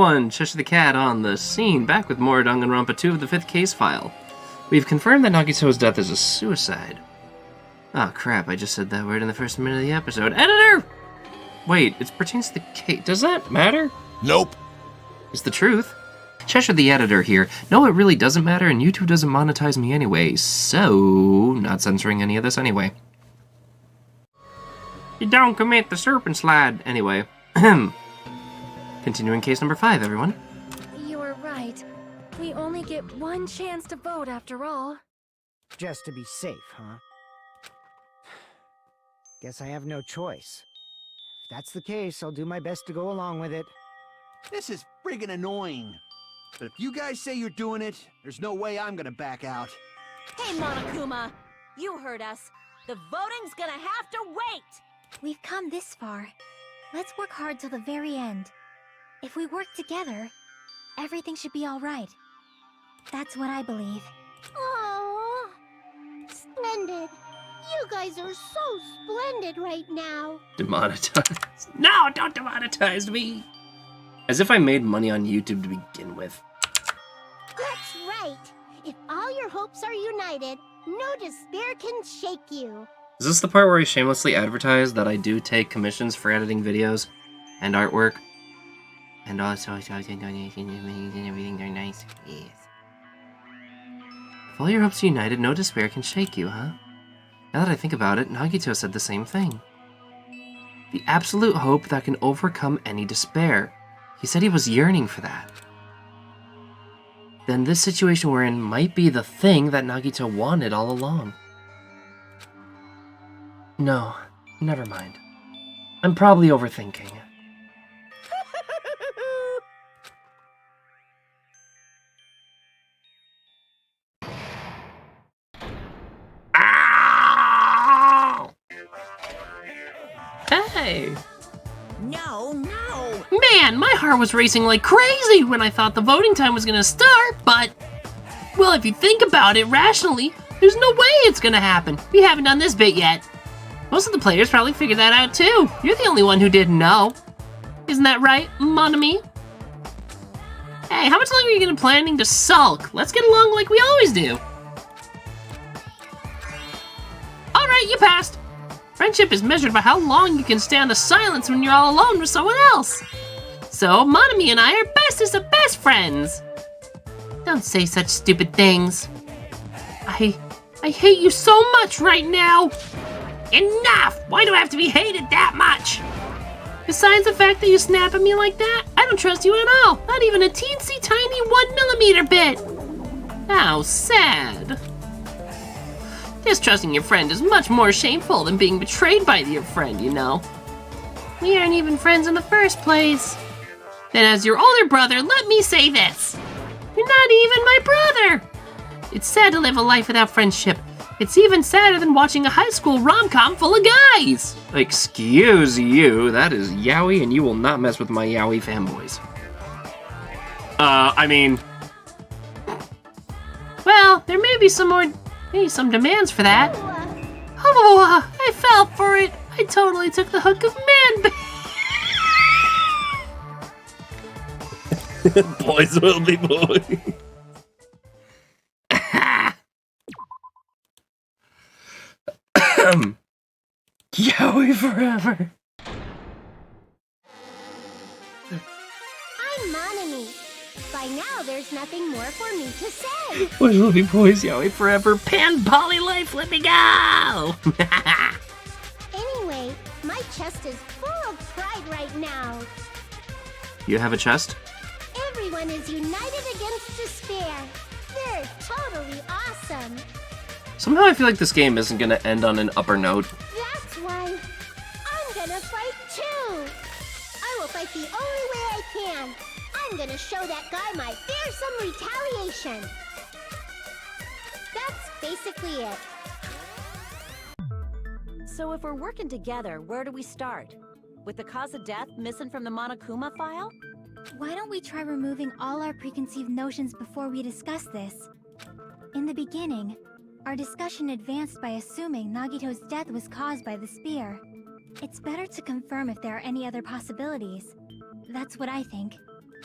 everyone! Cheshire the Cat on the scene, back with more Danganronpa 2 of the 5th case file. We've confirmed that Nagito's death is a suicide. Oh crap, I just said that word in the first minute of the episode. Editor! Wait, it pertains to the case. Does that matter? Nope. It's the truth. Cheshire the editor here. No, it really doesn't matter, and YouTube doesn't monetize me anyway, so not censoring any of this anyway. You don't commit the serpent slide. Anyway. Continuing case number 5, everyone. You were right. We only get one chance to vote after all. Just to be safe, huh? Guess I have no choice. If that's the case, I'll do my best to go along with it. This is friggin' annoying. But if you guys say you're doing it, there's no way I'm gonna back out. Hey, Monokuma! You heard us. The voting's gonna have to wait! We've come this far. Let's work hard till the very end. If we work together, everything should be all right. That's what I believe. Oh, splendid. You guys are so splendid right now. Demonetized. No, don't demonetize me! As if I made money on YouTube to begin with. That's right. If all your hopes are united, no despair can shake you. Is this the part where I shamelessly advertise that I do take commissions for editing videos and artwork? And also donations and everything, they're nice. Yes. If all your hopes are united, no despair can shake you, huh? Now that I think about it, Nagito said the same thing. The absolute hope that can overcome any despair. He said he was yearning for that. Then this situation we're in might be the thing that Nagito wanted all along. No, never mind. I'm probably overthinking. Ow! Hey! No! Man, my heart was racing like crazy when I thought the voting time was gonna start, but... Well, if you think about it rationally, there's no way it's gonna happen. We haven't done this bit yet. Most of the players probably figured that out too. You're the only one who didn't know. Isn't that right, mon ami? Hey, how much longer are you gonna planning to sulk? Let's get along like we always do. Alright, you passed. Friendship is measured by how long you can stand the silence when you're all alone with someone else. So, Monami and I are bestest of best friends. Don't say such stupid things. I hate you so much right now. Enough! Why do I have to be hated that much? Besides the fact that you snap at me like that, I don't trust you at all. Not even a teensy tiny 1mm bit. How sad. Distrusting your friend is much more shameful than being betrayed by your friend, you know. We aren't even friends in the first place. Then as your older brother, let me say this. You're not even my brother. It's sad to live a life without friendship. It's even sadder than watching a high school rom-com full of guys. Excuse you, that is yaoi and you will not mess with my yaoi fanboys. Well, there may be some demands for that. Oh, I fell for it. I totally took the hook of man. Boys will be boys. Yaoi forever. I'm Monami. By now, there's nothing more for me to say. Boys will be boys, yaoi forever. Pan poly life, let me go. Anyway, my chest is full of pride right now. You have a chest? Everyone is united against despair. They're totally awesome. Somehow I feel like this game isn't gonna end on an upper note. That's why I'm gonna fight too. I will fight the only way I can. I'm gonna show that guy my fearsome retaliation. That's basically it. So if we're working together, where do we start? With the cause of death missing from the Monokuma file? Why don't we try removing all our preconceived notions before we discuss this? In the beginning, our discussion advanced by assuming Nagito's death was caused by the spear. It's better to confirm if there are any other possibilities. That's what I think.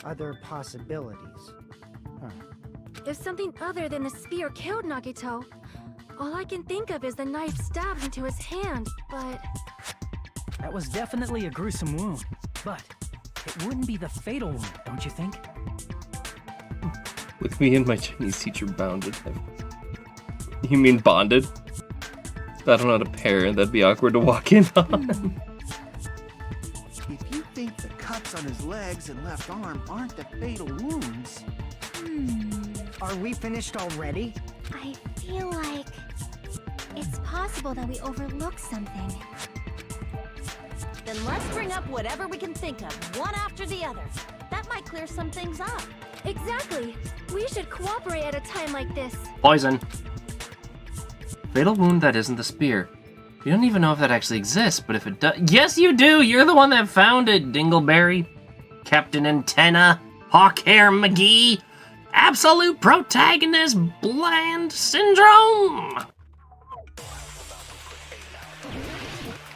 other possibilities. Huh. If something other than the spear killed Nagito, all I can think of is the knife stabbed into his hand, but... That was definitely a gruesome wound, but it wouldn't be the fatal wound, don't you think? With me and my Chinese teacher bounded. You mean bonded? I don't know how to pair, that'd be awkward to walk in on. If you think the cuts on his legs and left arm aren't the fatal wounds... Are we finished already? I feel like it's possible that we overlooked something. Then let's bring up whatever we can think of, one after the other. That might clear some things up. Exactly! We should cooperate at a time like this. Poison. Fatal wound that isn't the spear. You don't even know if that actually exists, but if it does... Yes, you do! You're the one that found it, Dingleberry. Captain Antenna. Hawkhair McGee. Absolute protagonist bland syndrome!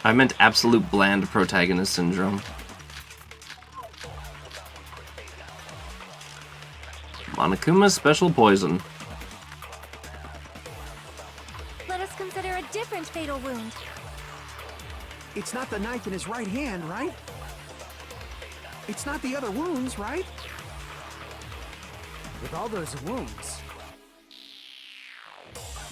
I meant absolute bland protagonist syndrome. Monokuma's special poison. Let us consider a different fatal wound. It's not the knife in his right hand, right? It's not the other wounds, right? With all those wounds,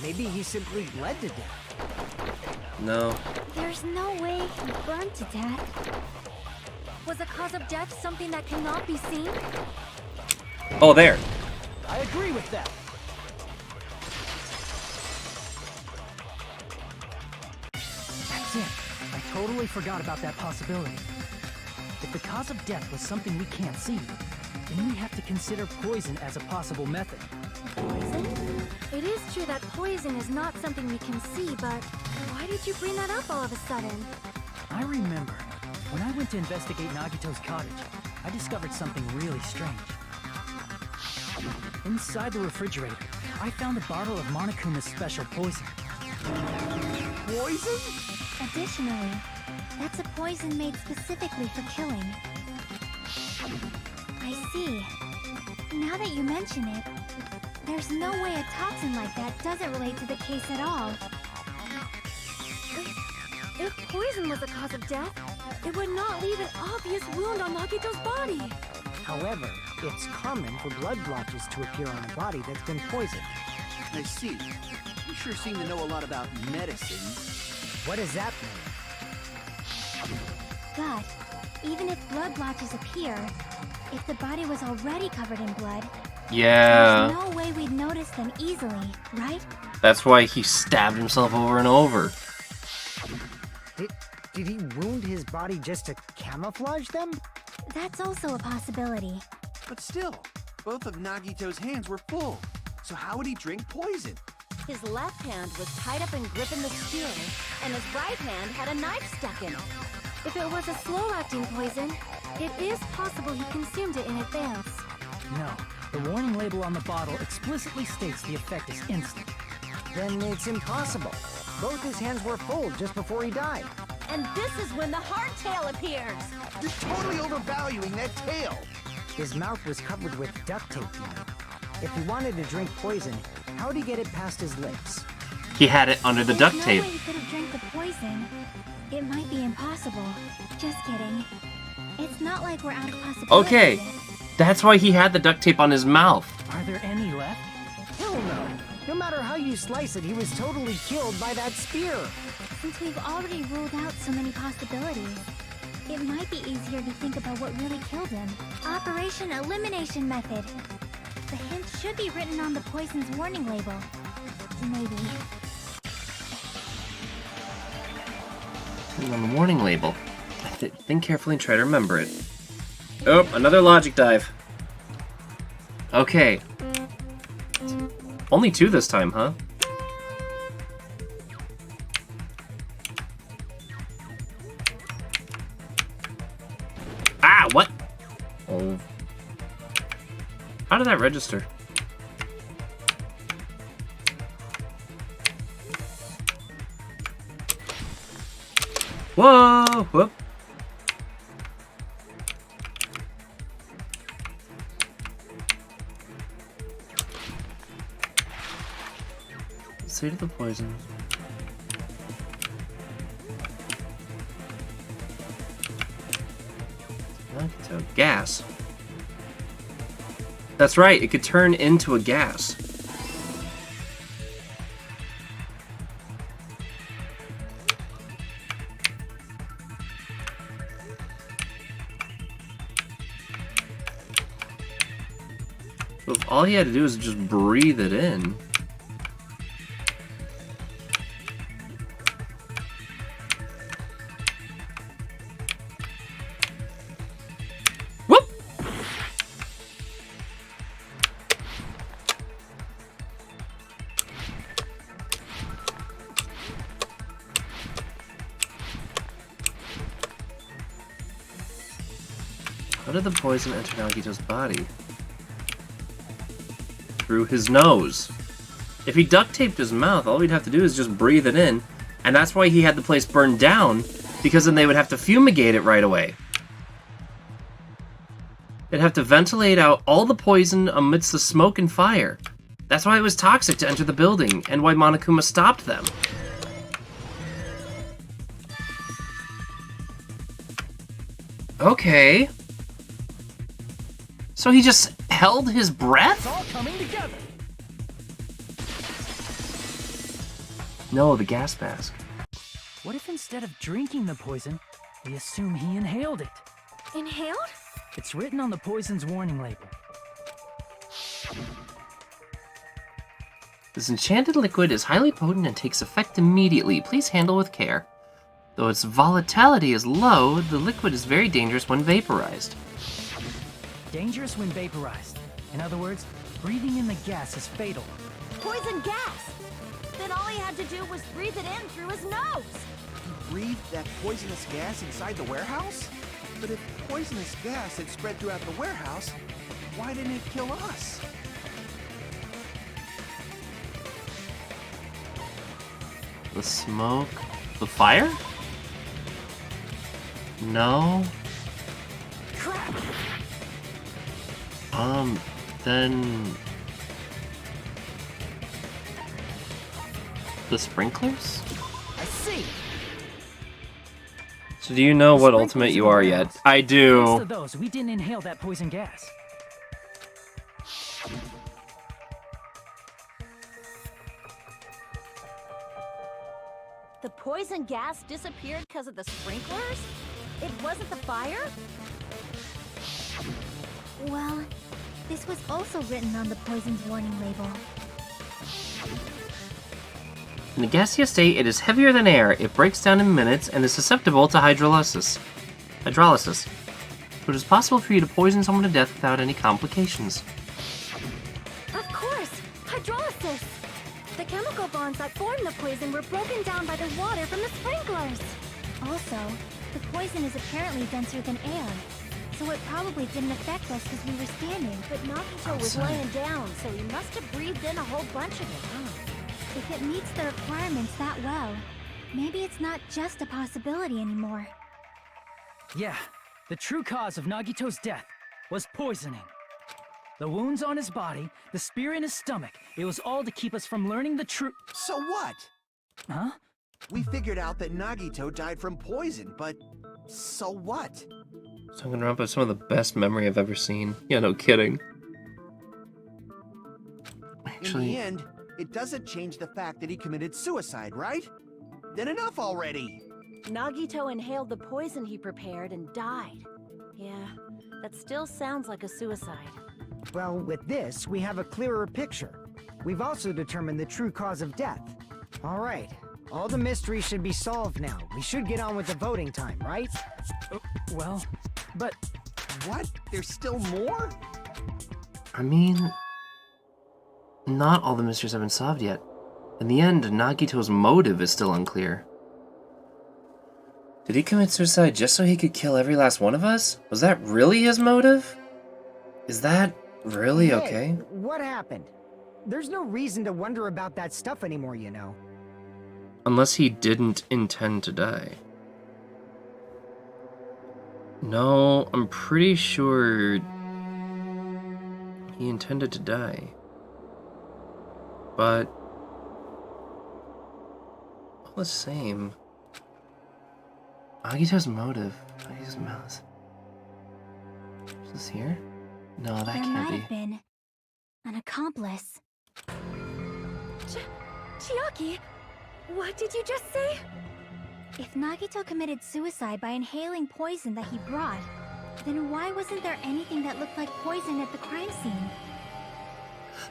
maybe he simply bled to death. No. There's no way he burned to death. Was the cause of death something that cannot be seen? Oh, there. I agree with that. That's it. I totally forgot about that possibility. If the cause of death was something we can't see, then we have to consider poison as a possible method. Poison? It is true that poison is not something we can see, but why did you bring that up all of a sudden? I remember, when I went to investigate Nagito's cottage, I discovered something really strange. Inside the refrigerator, I found a bottle of Monokuma's special poison. Poison? Additionally, that's a poison made specifically for killing. I see. Now that you mention it, there's no way a toxin like that doesn't relate to the case at all. If poison was the cause of death, it would not leave an obvious wound on Nagito's body. However, it's common for blood blotches to appear on a body that's been poisoned. I see. You sure seem to know a lot about medicine. What does that mean? But even if blood blotches appear, if the body was already covered in blood, Yeah. there's no way we'd notice them easily, right? That's why he stabbed himself over and over. Did he wound his body just to camouflage them? That's also a possibility. But still, both of Nagito's hands were full. So how would he drink poison? His left hand was tied up and gripping the spear, and his right hand had a knife stuck in it. If it was a slow-acting poison, it is possible he consumed it in advance. No, the warning label on the bottle explicitly states the effect is instant. Then it's impossible. Both his hands were full just before he died. And this is when the hardtail appears. You're totally overvaluing that tail. His mouth was covered with duct tape, you know. If he wanted to drink poison, how'd he get it past his lips? He had it under the There's duct tape. no way he could have drank the poison. It might be impossible. Just kidding. It's not like we're out of possibilities. Okay, that's why he had the duct tape on his mouth. Are there any left? Hell no. No matter how you slice it, he was totally killed by that spear. Since we've already ruled out so many possibilities, it might be easier to think about what really killed him. Operation Elimination Method. The hint should be written on the poison's warning label. Maybe. On the warning label. Think carefully and try to remember it. Oh, another logic dive. Okay. Only 2 this time, huh? Ah, what? Oh. How did that register? Whoa! Whoop. say to the poison. Nagito. Gas. That's right, it could turn into a gas. So if all he had to do is just breathe it in. Whoop! How did the poison enter Nagito's body? Through his nose. If he duct taped his mouth, all he'd have to do is just breathe it in, and that's why he had the place burned down, because then they would have to fumigate it right away. They'd have to ventilate out all the poison amidst the smoke and fire. That's why it was toxic to enter the building, and why Monokuma stopped them. Okay. So he just held his breath? It's all coming together. No, the gas mask. What if instead of drinking the poison, we assume he inhaled it? Inhaled? It's written on the poison's warning label. This enchanted liquid is highly potent and takes effect immediately. Please handle with care. Though its volatility is low, the liquid is very dangerous when vaporized. Dangerous when vaporized. In other words, breathing in the gas is fatal. Poison gas! Then all he had to do was breathe it in through his nose! He breathed that poisonous gas inside the warehouse? But if poisonous gas had spread throughout the warehouse, why didn't it kill us? The smoke... The fire? No. Crap! Then... The sprinklers? I see! So do you know what ultimate you are yet? I Thanks do. to those, we didn't inhale that poison gas. The poison gas disappeared because of the sprinklers? It wasn't the fire? Well, this was also written on the poison's warning label. In the gaseous state, it is heavier than air. It breaks down in minutes and is susceptible to hydrolysis. So it is possible for you to poison someone to death without any complications. Of course! Hydrolysis! The chemical bonds that formed the poison were broken down by the water from the sprinklers. Also, the poison is apparently denser than air, so it probably didn't affect us because we were standing. But Nagito was laying down, so he must have breathed in a whole bunch of it, huh? If it meets the requirements that well, maybe it's not just a possibility anymore. Yeah, the true cause of Nagito's death was poisoning. The wounds on his body, the spear in his stomach, it was all to keep us from learning the truth. So what? Huh? We figured out that Nagito died from poison, but so what? Danganronpa is some of the best memory I've ever seen. Yeah, no kidding. In Actually, the end, it doesn't change the fact that he committed suicide, right? Then enough already! Nagito inhaled the poison he prepared and died. Yeah, that still sounds like a suicide. Well, with this, we have a clearer picture. We've also determined the true cause of death. All right, all the mysteries should be solved now. We should get on with the voting time, right? Well, but What? There's still more? I mean, not all the mysteries have been solved yet. In the end, Nagito's motive is still unclear. Did he commit suicide just so he could kill every last one of us? Was that really his motive? Is that really Hey, okay? What happened? There's no reason to wonder about that stuff anymore, you know. Unless he didn't intend to die. No, I'm pretty sure he intended to die. But the same. Nagito's motive. Nagito's malice. Is this here? No, that There can't might be. have been an accomplice. Chiaki, what did you just say? If Nagito committed suicide by inhaling poison that he brought, then why wasn't there anything that looked like poison at the crime scene?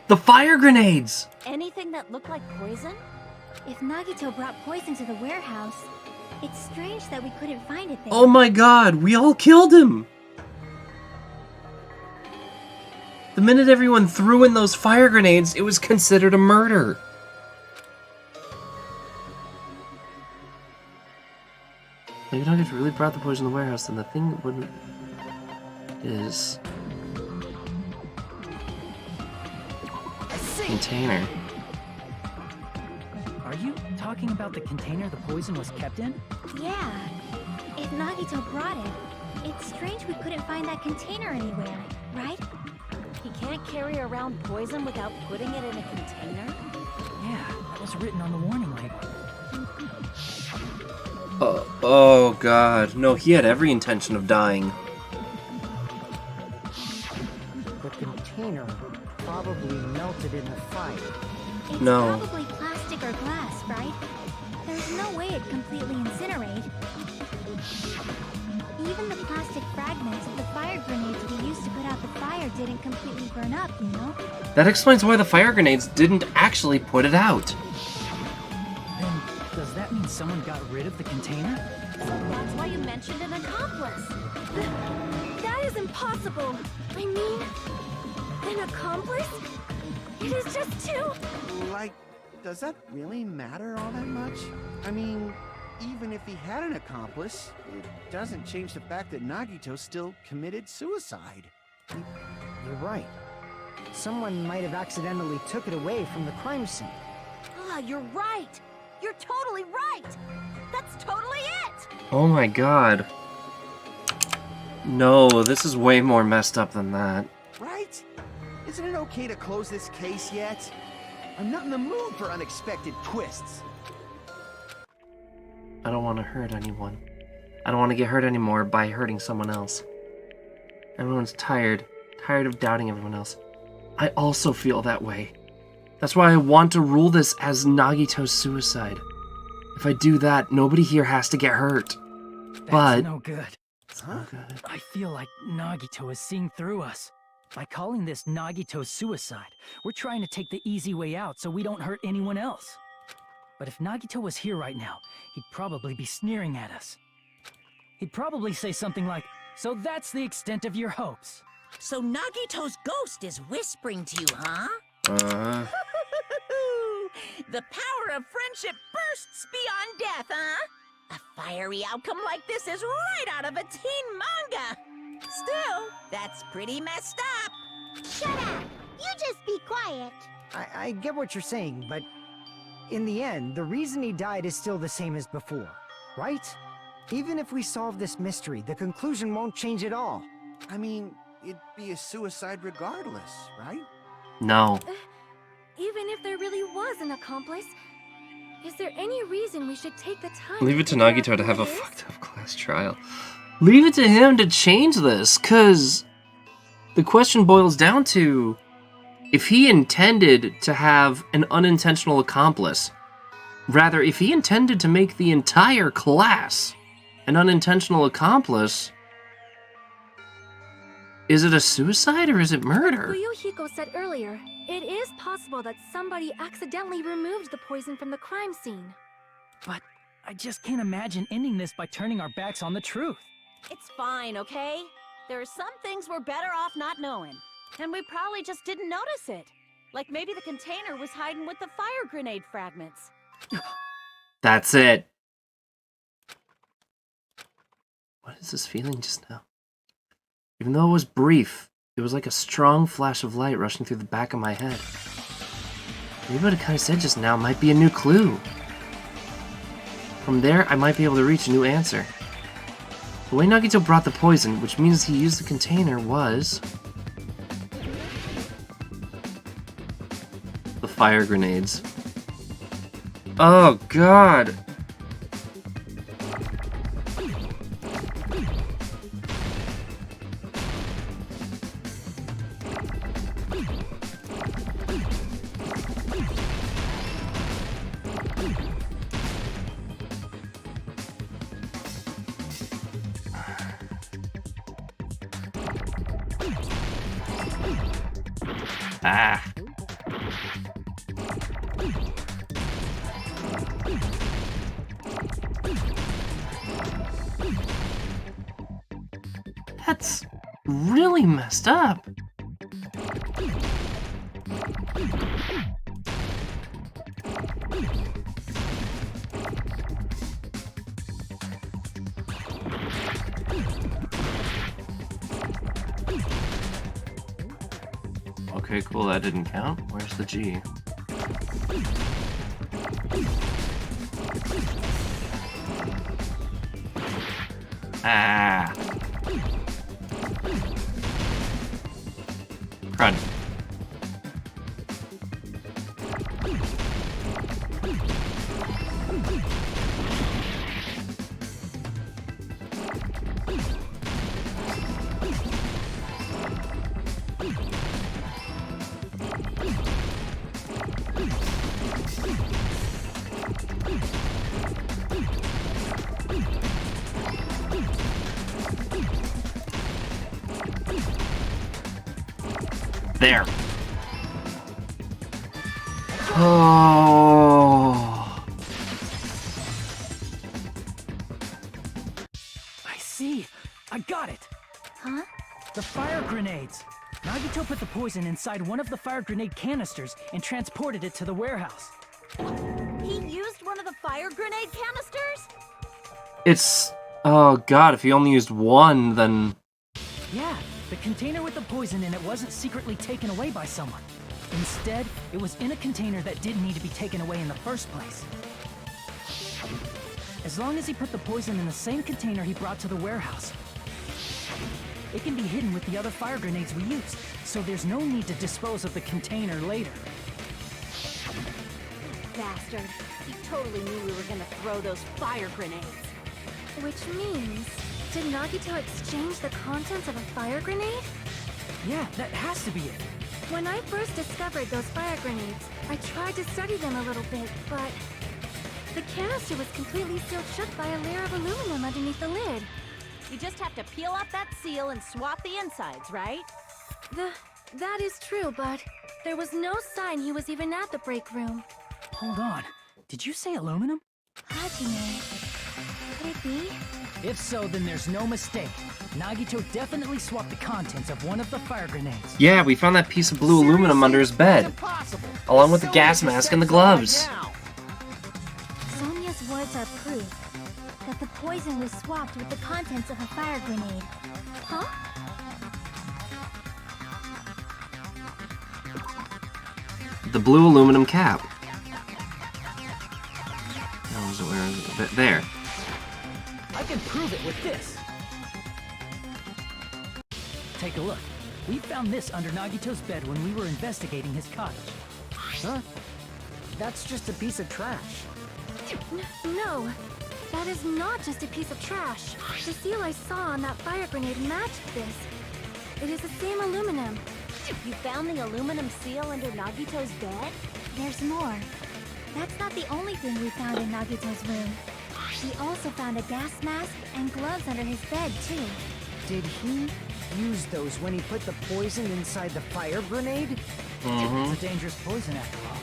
The fire grenades! Anything that looked like poison? If Nagito brought poison to the warehouse, it's strange that we couldn't find it there. Oh my god, we all killed him! The minute everyone threw in those fire grenades, it was considered a murder. Maybe Nagito really brought the poison to the warehouse, then the thing wouldn't... is... container. Are you talking about the container the poison was kept in? Yeah. If Nagito brought it, it's strange we couldn't find that container anywhere, right? He can't carry around poison without putting it in a container? Yeah, that was written on the warning label. Oh god. No, he had every intention of dying. The container probably melted in the fire. It's No. probably plastic or glass, right? There's no way it'd completely incinerate. Even the plastic fragments of the fire grenades we used to put out the fire didn't completely burn up, you know? That explains why the fire grenades didn't actually put it out. Then, does that mean someone got rid of the container? So that's why you mentioned an accomplice. That is impossible. I mean, an accomplice? It is just too... Like, does that really matter all that much? I mean, even if he had an accomplice, it doesn't change the fact that Nagito still committed suicide. You're right. Someone might have accidentally took it away from the crime scene. Ah, you're right. You're totally right. That's totally it. Oh my god. No, this is way more messed up than that. Right? Isn't it okay to close this case yet? I'm not in the mood for unexpected twists. I don't want to hurt anyone. I don't want to get hurt anymore by hurting someone else. Everyone's tired of doubting everyone else. I also feel that way. That's why I want to rule this as Nagito's suicide. If I do that, nobody here has to get hurt. That's But... no good. Huh? good. I feel like Nagito is seeing through us. By calling this Nagito's suicide, we're trying to take the easy way out so we don't hurt anyone else. But if Nagito was here right now, he'd probably be sneering at us. He'd probably say something like, "So that's the extent of your hopes." So Nagito's ghost is whispering to you, huh? The power of friendship bursts beyond death, huh? A fiery outcome like this is right out of a teen manga. Still, that's pretty messed up. Shut up! You just be quiet. I get what you're saying, but in the end, the reason he died is still the same as before, right? Even if we solve this mystery, the conclusion won't change at all. I mean, it'd be a suicide regardless, right? No. Even if there really was an accomplice, is there any reason we should take the time Leave it to figure out Nagito to who have a it is? fucked up class trial. Leave it to him to change this, cause the question boils down to if he intended to have an unintentional accomplice. Rather, if he intended to make the entire class an unintentional accomplice, is it a suicide or is it murder? Fuyuhiko said earlier, it is possible that somebody accidentally removed the poison from the crime scene. But I just can't imagine ending this by turning our backs on the truth. It's fine, okay? There are some things we're better off not knowing. And we probably just didn't notice it. Like maybe the container was hiding with the fire grenade fragments. That's it. What is this feeling just now? Even though it was brief, it was like a strong flash of light rushing through the back of my head. Maybe what Akane said just now might be a new clue. From there, I might be able to reach a new answer. The way Nagito brought the poison, which means he used the container, was... the fire grenades. Oh god! Ah. That's really messed up. Okay, cool, that didn't count. Where's the G? Ah. Crud. There. Oh. I see. I got it. Huh? The fire grenades. Nagito put the poison inside one of the fire grenade canisters and transported it to the warehouse. He used one of the fire grenade canisters? It's... Oh god, if he only used one, then... Yeah, the container with the poison in it wasn't secretly taken away by someone. Instead, it was in a container that didn't need to be taken away in the first place. As long as he put the poison in the same container he brought to the warehouse, it can be hidden with the other fire grenades we used, so there's no need to dispose of the container later. Bastard. He totally knew we were gonna throw those fire grenades. Which means, did Nagito exchange the contents of a fire grenade? Yeah, that has to be it. When I first discovered those fire grenades, I tried to study them a little bit, but the canister was completely sealed shut by a layer of aluminum underneath the lid. You just have to peel off that seal and swap the insides, right? That is true, but there was no sign he was even at the break room. Hold on. Did you say aluminum? Hajime, could it be? If so, then there's no mistake. Nagito definitely swapped the contents of one of the fire grenades. Yeah, we found that piece of blue aluminum under his bed, along with the gas mask and the gloves. Sonia's words are proof that the poison was swapped with the contents of a fire grenade. Huh? The blue aluminum cap. Where is it? There. I can prove it with this. Take a look. We found this under Nagito's bed when we were investigating his cottage. Huh? That's just a piece of trash. No, that is not just a piece of trash. The seal I saw on that fire grenade matched this. It is the same aluminum. You found the aluminum seal under Nagito's bed? There's more. That's not the only thing we found in Nagito's room. We also found a gas mask and gloves under his bed, too. Did he use those when he put the poison inside the fire grenade? It's a dangerous poison after all.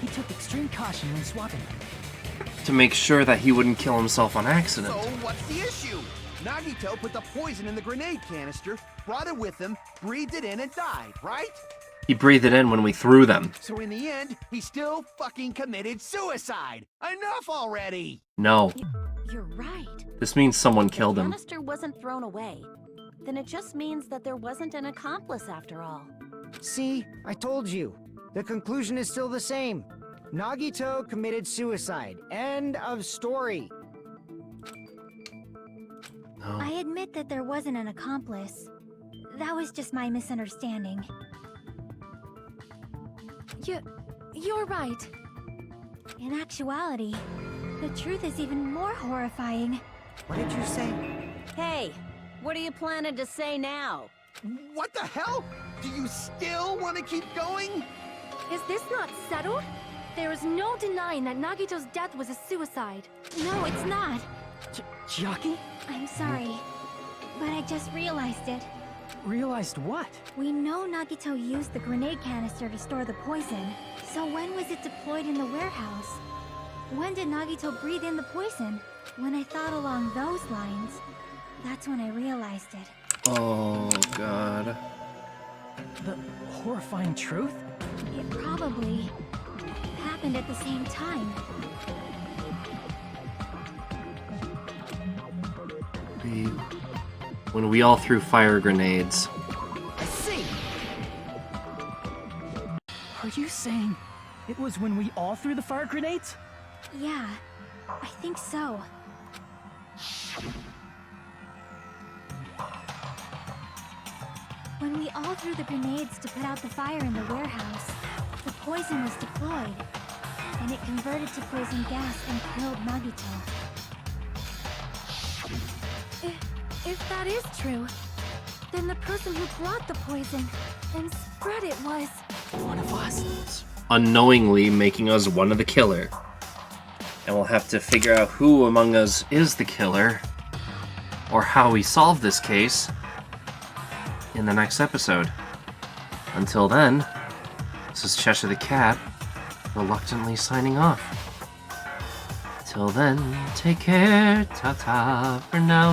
He took extreme caution when swapping them. To make sure that he wouldn't kill himself on accident. So what's the issue? Nagito put the poison in the grenade canister, brought it with him, breathed it in, and died, right? He breathed it in when we threw them. So in the end, he still fucking committed suicide. Enough already! No. You're right. This means someone killed The him. canister wasn't thrown away. Then it just means that there wasn't an accomplice after all. See, I told you. The conclusion is still the same. Nagito committed suicide. End of story. No. I admit that there wasn't an accomplice. That was just my misunderstanding. You're right. In actuality, the truth is even more horrifying. What did you say? Hey, what are you planning to say now? What the hell? Do you still want to keep going? Is this not settled? There is no denying that Nagito's death was a suicide. No, it's not. Chiaki? I'm sorry, but I just realized it. Realized what? We know Nagito used the grenade canister to store the poison. So when was it deployed in the warehouse? When did Nagito breathe in the poison? When I thought along those lines, that's when I realized it. Oh, God. The horrifying truth? It probably happened at the same time. When we all threw fire grenades. I see! Are you saying it was when we all threw the fire grenades? Yeah, I think so. When we all threw the grenades to put out the fire in the warehouse, the poison was deployed, and it converted to poison gas and killed Nagito. If that is true, then the person who brought the poison and spread it was One of us. Unknowingly making us one of the killer. And we'll have to figure out who among us is the killer, or how we solve this case, in the next episode. Until then, this is Cheshire the Cat, reluctantly signing off. Till then, take care, ta-ta for now.